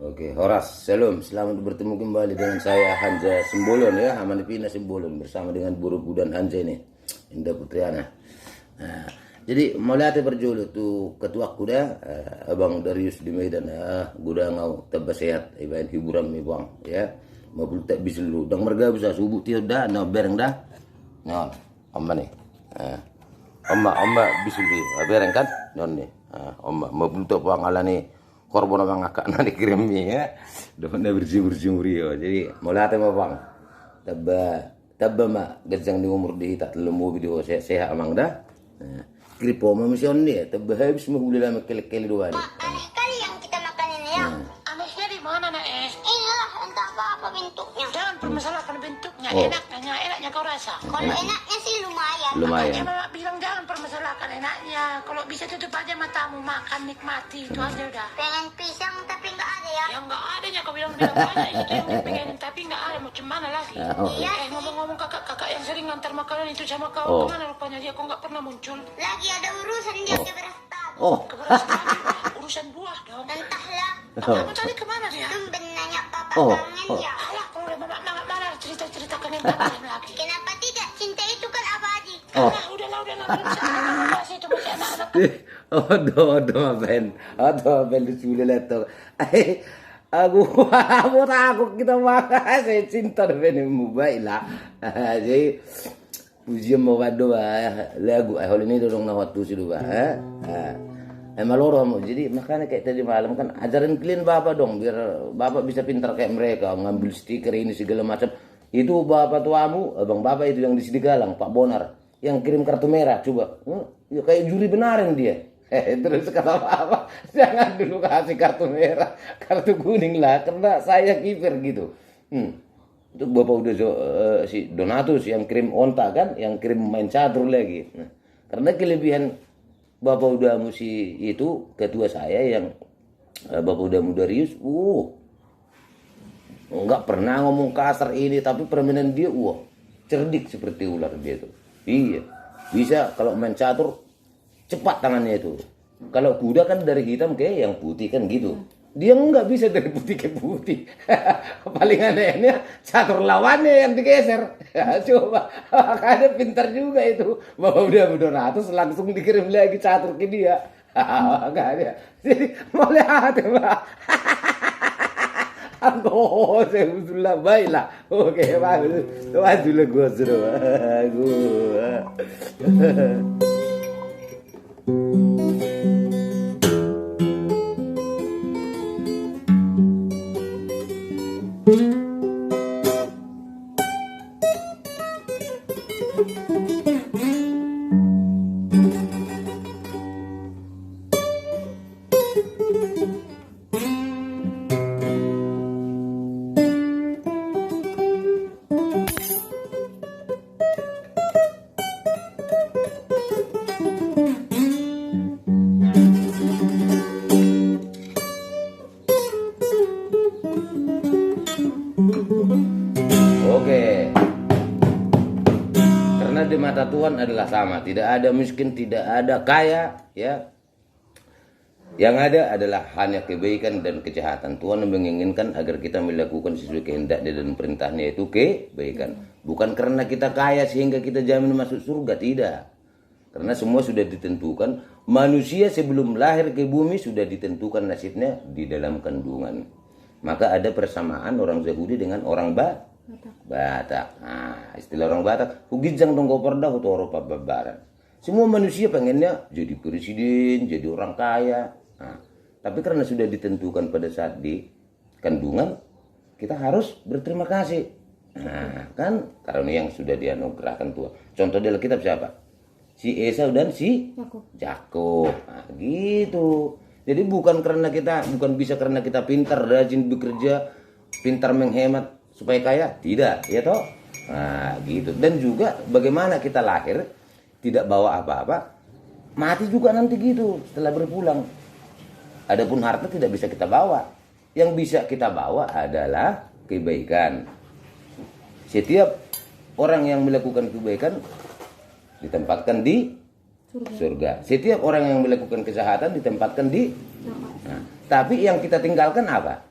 Oke, Horas, Shalom. Selamat bertemu kembali dengan saya Hanja Simbolon ya, Hamanipina Simbolon bersama dengan Buruku dan Hanja ini, Indah Putriana. Nah, jadi mulai berjulu tuh ketua kuda, Abang Darius di Medan, kuda ngau tebas sehat, ibarat hiburan mi bang, ya. Mau tak bisa lu, dang merga bisa subuh tiap dah, no bereng dah, no, amma nih, amma bisa lu, bereng kan, non nih, amma mau tak panggalan nih. Korban abang akak nanti kirimnya ya, dapat bersih ya. Jadi mulai tema bang, tabba mak gajang di umur di tak lemu video sehat amang dah. Kripo manusia ni, tabba habis menghuli lama kele dua ni. Aneh kali yang kita makan ini ya. Anehnya di mana nak Inilah entah apa bentuknya. Jangan permasalahkan bentuknya, Oh. enaknya kau rasa. Kalau enaknya sih lumayan. Lumayan. Makanya Mama bilang jangan permasalahkan enaknya. Kalau bisa tutup aja matamu, makan nikmati itu aja udah. Pengen pisang tapi nggak ada ya. Yang nggak adanya kau bilang banyak itu yang pengen tapi nggak ada mau mana lagi. Iya. Ngomong-ngomong kakak yang sering ngantar makanan itu sama kau, Oh. kemana rupanya dia kok nggak pernah muncul? Lagi ada urusan dia ke Brastad. Oh, Urusan buah dong. Entahlah. Kamu tadi kemana dia? Tumben nanya papa Oh. kangen ya. Alah, kalau udah mana cerita-ceritakan yang lain lagi. Kenapa tidak? Cinta itu kan abadi. Oh. Udahlah, belum bisa masih itu masih anak-anak. Aduh, Ben sudah leto. Aku takut kita makan. Saya cinta dengan mobile lah. Jadi pujian mau wado lagu. Hal ini dorong na waktu sih dua. Maloro mo. Jadi makanya kayak tadi malam kan ajarin clean bapak dong biar bapak bisa pintar kayak mereka ngambil stiker ini segala macam. Itu bapak tuamu, abang bapak itu yang di Sidigalang, Pak Bonar, yang kirim kartu merah coba. Ya kayak juri benarin dia. Terus kata bapak, jangan dulu kasih kartu merah, kartu kuning lah karena saya kiper gitu. Itu bapak udah si Donatus yang kirim onta kan, yang kirim main catur lagi. Nah, karena kelebihan bapak udah musi itu ketua saya yang bapak udah Darius, nggak pernah ngomong kasar ini tapi permainan dia cerdik seperti ular dia tuh. Iya, bisa kalau main catur cepat tangannya itu. Kalau kuda kan dari hitam ke yang putih kan gitu. Dia nggak bisa dari putih ke putih. Paling anehnya catur lawannya yang digeser. Ya, coba, makanya pintar juga itu. Bapak udah Donatus langsung dikirim lagi catur ke dia. Makanya, jadi mau lihat Pak. Aku sebetulnya baiklah. Oke, bagus. Waduh gue suruh. Oke. Karena di mata Tuhan adalah sama, tidak ada miskin, tidak ada kaya, ya. Yang ada adalah hanya kebaikan dan kejahatan. Tuhan menginginkan agar kita melakukan sesuai kehendaknya dan perintahnya itu kebaikan. Bukan karena kita kaya sehingga kita jamin masuk surga, tidak. Karena semua sudah ditentukan. Manusia sebelum lahir ke bumi sudah ditentukan nasibnya di dalam kandungan. Maka ada persamaan orang Yahudi dengan orang Batak. Nah, istilah orang Batak, hugijang dong goporda atau Eropa babaran. Semua manusia pengennya jadi presiden, jadi orang kaya. Nah, tapi karena sudah ditentukan pada saat di kandungan, kita harus berterima kasih. Nah, kan karena yang sudah dianugerahkan Tuhan. Contoh di Alkitab siapa? Si Esau dan si Yakub. Nah, gitu. Jadi bukan bisa karena kita pintar, rajin bekerja, pintar menghemat supaya kaya, tidak, ya toh. Nah, gitu. Dan juga bagaimana kita lahir tidak bawa apa-apa, mati juga nanti gitu setelah berpulang. Adapun harta tidak bisa kita bawa. Yang bisa kita bawa adalah kebaikan. Setiap orang yang melakukan kebaikan ditempatkan di surga. Setiap orang yang melakukan kejahatan ditempatkan di. Nah, tapi yang kita tinggalkan apa?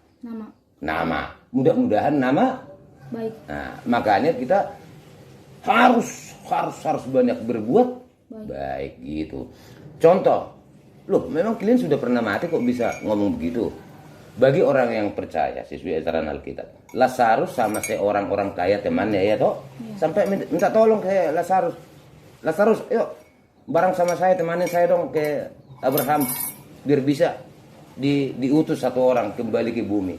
Nama. Mudah-mudahan nama. Baik. Nah, makanya kita harus banyak berbuat baik gitu. Contoh, loh, memang kalian sudah pernah mati kok bisa ngomong begitu? Bagi orang yang percaya sesuai ajaran Alkitab, Lazarus sama seorang orang kaya temannya ya toh, sampai minta tolong ke Lazarus, yuk bareng sama saya, temannya saya dong ke Abraham biar bisa diutus satu orang kembali ke bumi,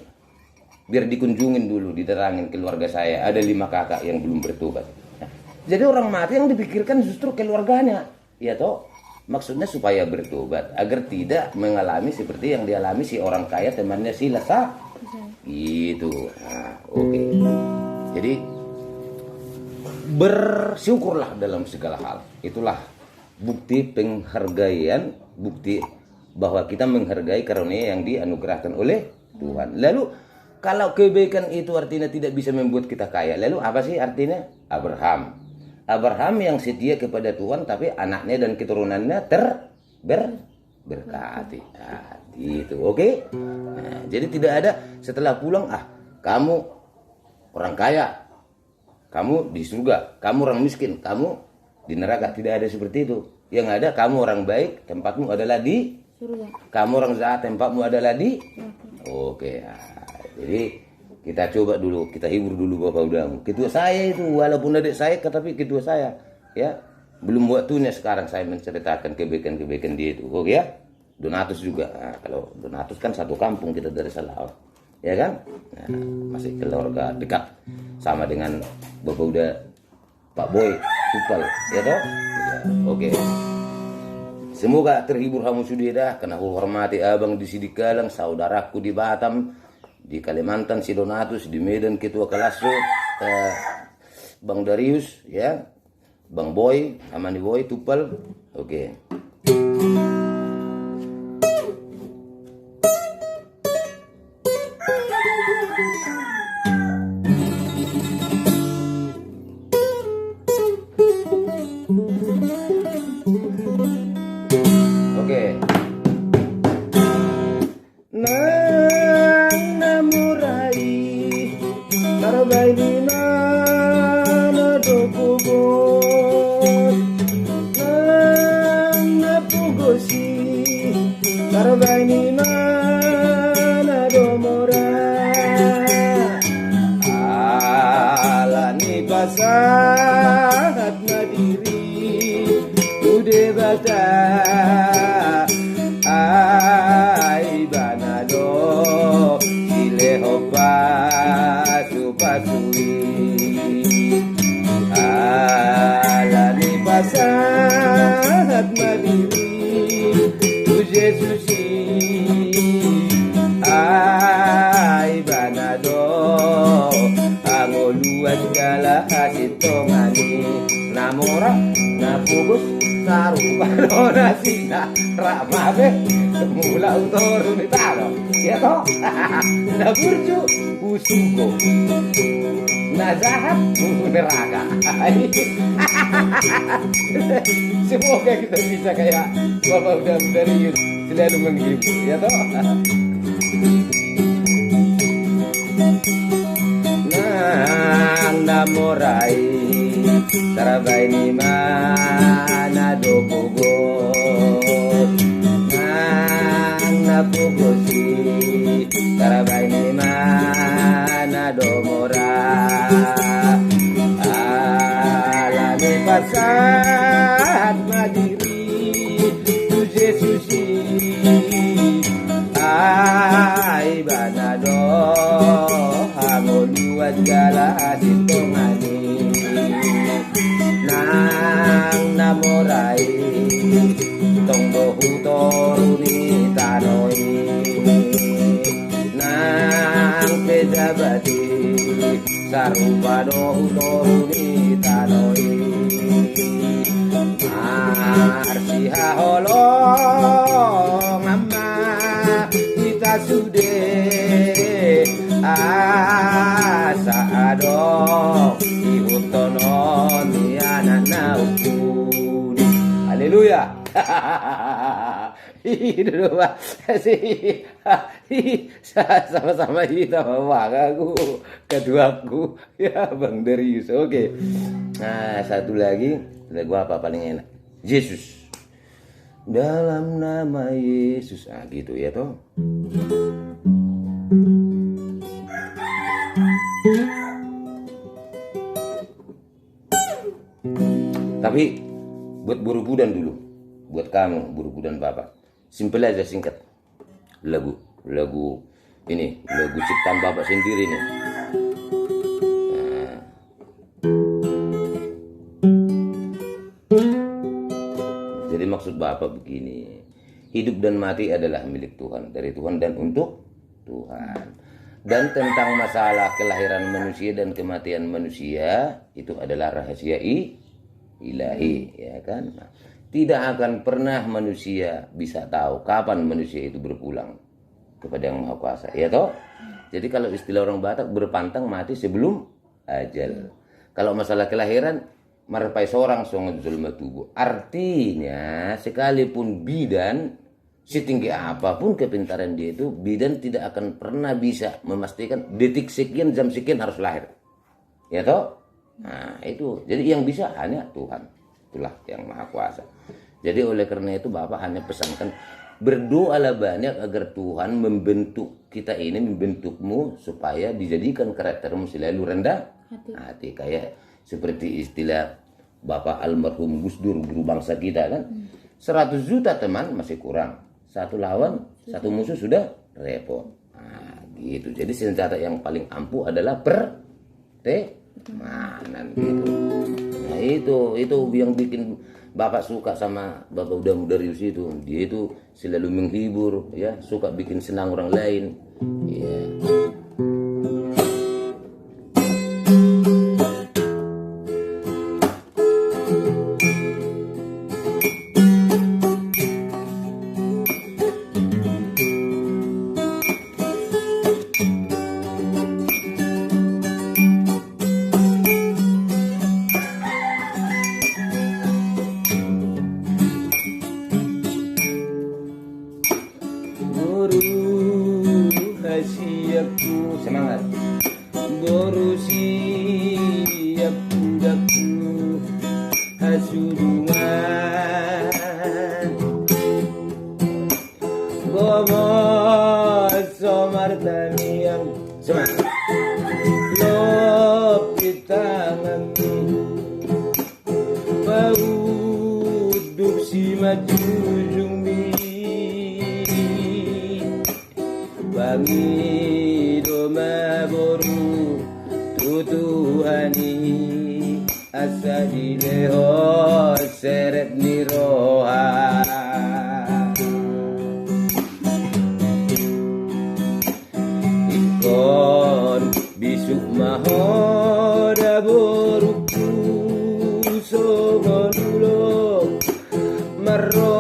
biar dikunjungin dulu, diterangin keluarga saya ada 5 kakak yang belum bertobat. Nah, jadi orang mati yang dipikirkan justru keluarganya, ya toh. Maksudnya supaya bertobat agar tidak mengalami seperti yang dialami si orang kaya temannya si Lazarus. Gitu. Nah, oke. Jadi bersyukurlah dalam segala hal. Itulah bukti penghargaian, bukti bahwa kita menghargai karunia yang dianugerahkan oleh Tuhan. Lalu kalau kebaikan itu artinya tidak bisa membuat kita kaya, lalu apa sih artinya? Abraham yang setia kepada Tuhan, tapi anaknya dan keturunannya berkati. Nah, gitu, oke? Nah, jadi tidak ada setelah pulang, kamu orang kaya, kamu di surga, kamu orang miskin, kamu di neraka. Tidak ada seperti itu. Yang ada kamu orang baik, tempatmu adalah di Surga. Kamu orang jahat, tempatmu adalah di. Oke. Nah, jadi kita coba dulu, kita hibur dulu Bapak Udamu. Ketua saya itu, walaupun adik saya, tapi ketua saya, ya belum waktunya sekarang saya menceritakan kebaikan-kebaikan dia itu, oke ya? Donatus juga, nah, kalau Donatus kan satu kampung kita dari Salah, ya kan? Nah, masih keluarga dekat, sama dengan Bapak Uda, Pak Boy, Tupal, ya toh? Ya, oke. Semoga terhibur kamu sudah dah, karena aku hormati abang di Sidikalang, saudaraku di Batam, di Kalimantan si Donatus, di Medan Ketua Kalaso, Bang Darius, ya, Bang Boy, Amani Boy, Tupal, oke. Oke. Tarabay di mana dopugos napugosi tarabay di mana domora ala ni basahat nadiri ude bata ay banado silehopa alani pasahat madiri tu Jesusi ay banado angoluan segala hasitongani namora napugus sarupano nasina ramabe semula utorun italo ya toh naburju usuko nazahat neraka. Semoga kita bisa kayak Bapak udah dari selalu menghibur ya toh. Nang namorai tarabay ni mana dobugot nang napugosi tarabay ni mana domora alami pasat madiri tu Jesusi ay banado hangoluan gala ditongani nang namorai tonggo hutoruni tanoi nang pejabati sarupado hutoruni tanoi marsiha holong amma kita sude asa ado iutono ni anak naukudi haleluya. Duduk Pak. Sama-sama sama Pak aku. Keduaku ya Bang Darius. Oke. Nah, satu lagi lagu apa paling enak? Yesus. Dalam nama Yesus. Ah gitu ya toh. Tapi buat Borobudan dulu, buat kamu Borobudan Bapak, simpel aja singkat. Lagu ini, lagu ciptaan Bapak sendiri nih. Nah. Jadi maksud Bapak begini, hidup dan mati adalah milik Tuhan, dari Tuhan dan untuk Tuhan. Dan tentang masalah kelahiran manusia dan kematian manusia itu adalah rahasia ilahi, ya kan? Nah, tidak akan pernah manusia bisa tahu kapan manusia itu berpulang kepada Yang Maha Kuasa, ya toh? Jadi kalau istilah orang Batak, berpantang mati sebelum ajal. Kalau masalah kelahiran, marpai seorang songot zulma tubuh. Artinya sekalipun bidan setinggi apapun kepintaran dia itu, bidan tidak akan pernah bisa memastikan detik sekian jam sekian harus lahir, ya toh? Nah itu, jadi yang bisa hanya Tuhan, itulah Yang Maha Kuasa. Jadi oleh karena itu Bapak hanya pesankan, berdoalah banyak agar Tuhan membentuk kita ini, membentukmu supaya dijadikan karaktermu selalu rendah hati. Kayak seperti istilah Bapak almarhum Gus Dur, guru bangsa kita kan, 100 juta teman masih kurang, satu lawan satu musuh sudah repot. Nah gitu, jadi senjata yang paling ampuh adalah pertemanan gitu. Nah itu yang bikin Bapak suka sama Bapak Darius itu. Dia itu selalu menghibur, ya, suka bikin senang orang lain. Ya. Semangat. Boru siap daku hasudungan Bobo somartaniang semangat. Lop kita ngami pauduk si majujung bi bangi maboru tutuhani asadi leho seret niroha ikon bisuk mahoda boruku sogonulo marro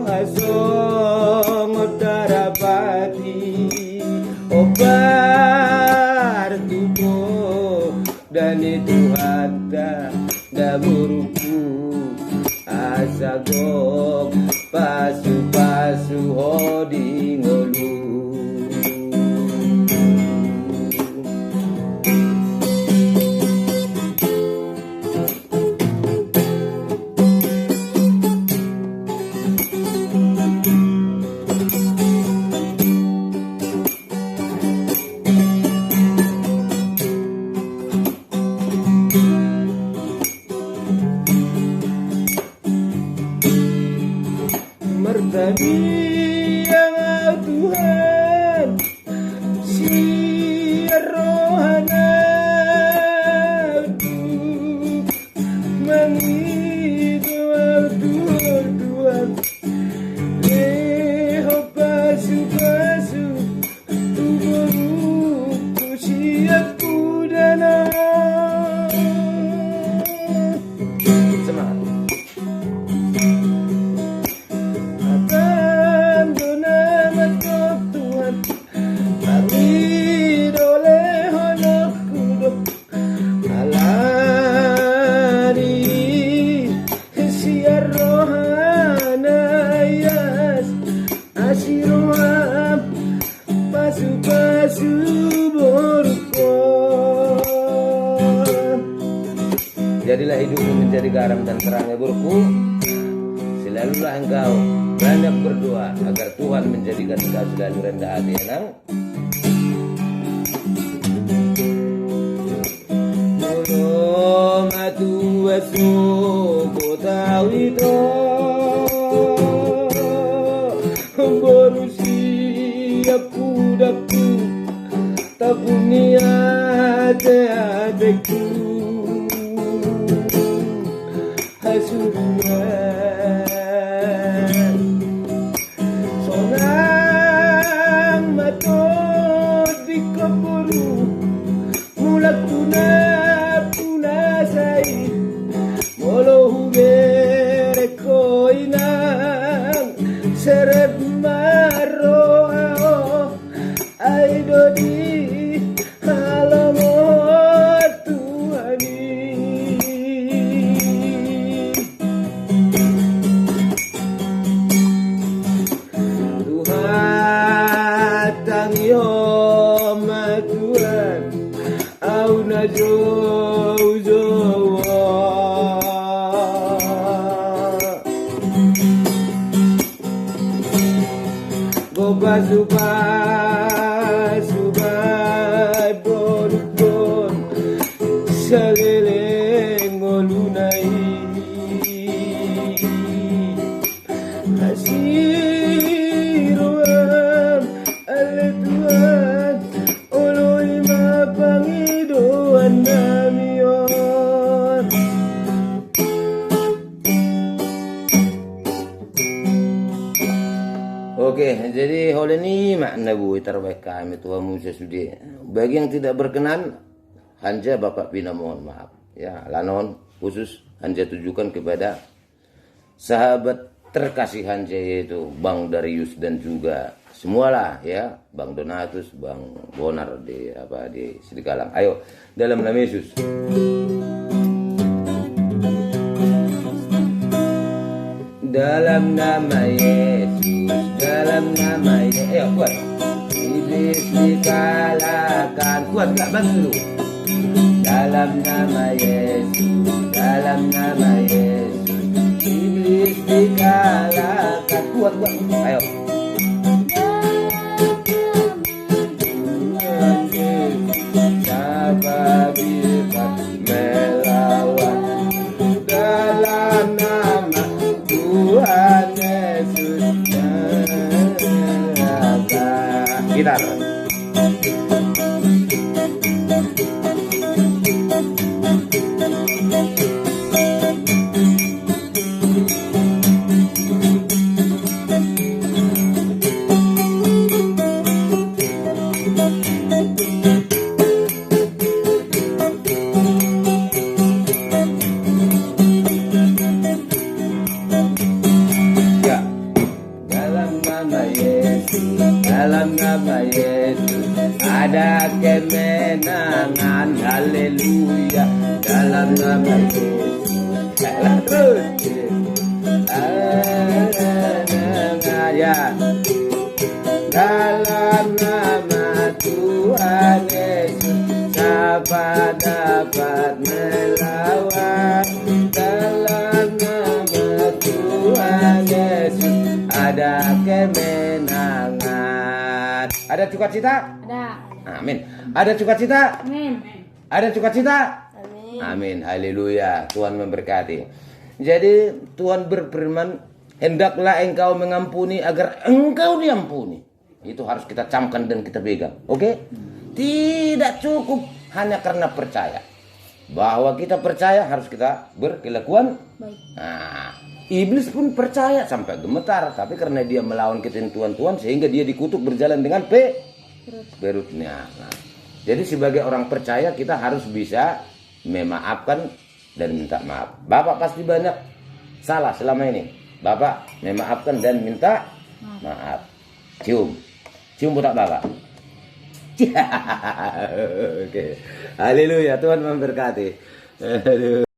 hasong darabati obar tubuh dan itu ada daburuku asagok pasu-pasu hodi ngolu. Jadilah hidupmu menjadi garam dan terangnya burukku. Selalulah engkau banyak berdoa agar Tuhan menjadikan engkau selalu rendah hati, enang. Matu wasu kotawito borusi aku daku tabunia adekku hasuruan sonang matod di keburu mulak tunap tunasai molo hubere koinang seret maro ai dodi alamo tuhani Tuhan tangyo maturan au na jauh-jauh goba subay bodukon saleleng ngolunai hasiruam aletuan oloy mapangidoan namion. Oke, jadi hal ini makna bu terbaik kami Tuhan Musa Sudi. Bagi yang tidak berkenan, hanja Bapak Pina mohon maaf. Ya, lanon khusus hanja tujukan kepada sahabat terkasih hanja yaitu Bang Darius dan juga semualah ya, Bang Donatus, Bang Bonar di Sidikalang. Ayo dalam nama Yesus. Dalam nama Yesus, dalam nama Yesus, kuat. Iblis dikalahkan, kuat gak bantu dulu. Dalam nama Yesus, dalam nama Yesus, iblis dikalahkan, kuat. Ayo. Siapa bisa melawan dalam nama Tuhan Yesus gitar. Dalam nama Yesus ada kemenangan, haleluya. Dalam nama Yesus terus ya. Dalam nama Tuhan Yesus siapa dapat melawan. Dalam nama Tuhan Yesus ada kemenangan. Ada sukacita? Ada. Amin. Ada sukacita? Amin. Ada sukacita? Amin. Amin. Haleluya. Tuhan memberkati. Jadi Tuhan berfirman, hendaklah engkau mengampuni agar engkau diampuni. Itu harus kita camkan dan kita pegang. Oke? Tidak cukup hanya karena percaya. Bahwa kita percaya harus kita berkelakuan Baik. Nah, iblis pun percaya sampai gemetar, tapi karena dia melawan ketentuan Tuhan sehingga dia dikutuk berjalan dengan perutnya. Nah, jadi sebagai orang percaya kita harus bisa memaafkan dan minta maaf. Bapak pasti banyak salah selama ini. Bapak memaafkan dan minta maaf. Cium budak Bapak. Oke. Haleluya, Tuhan memberkati. Aduh.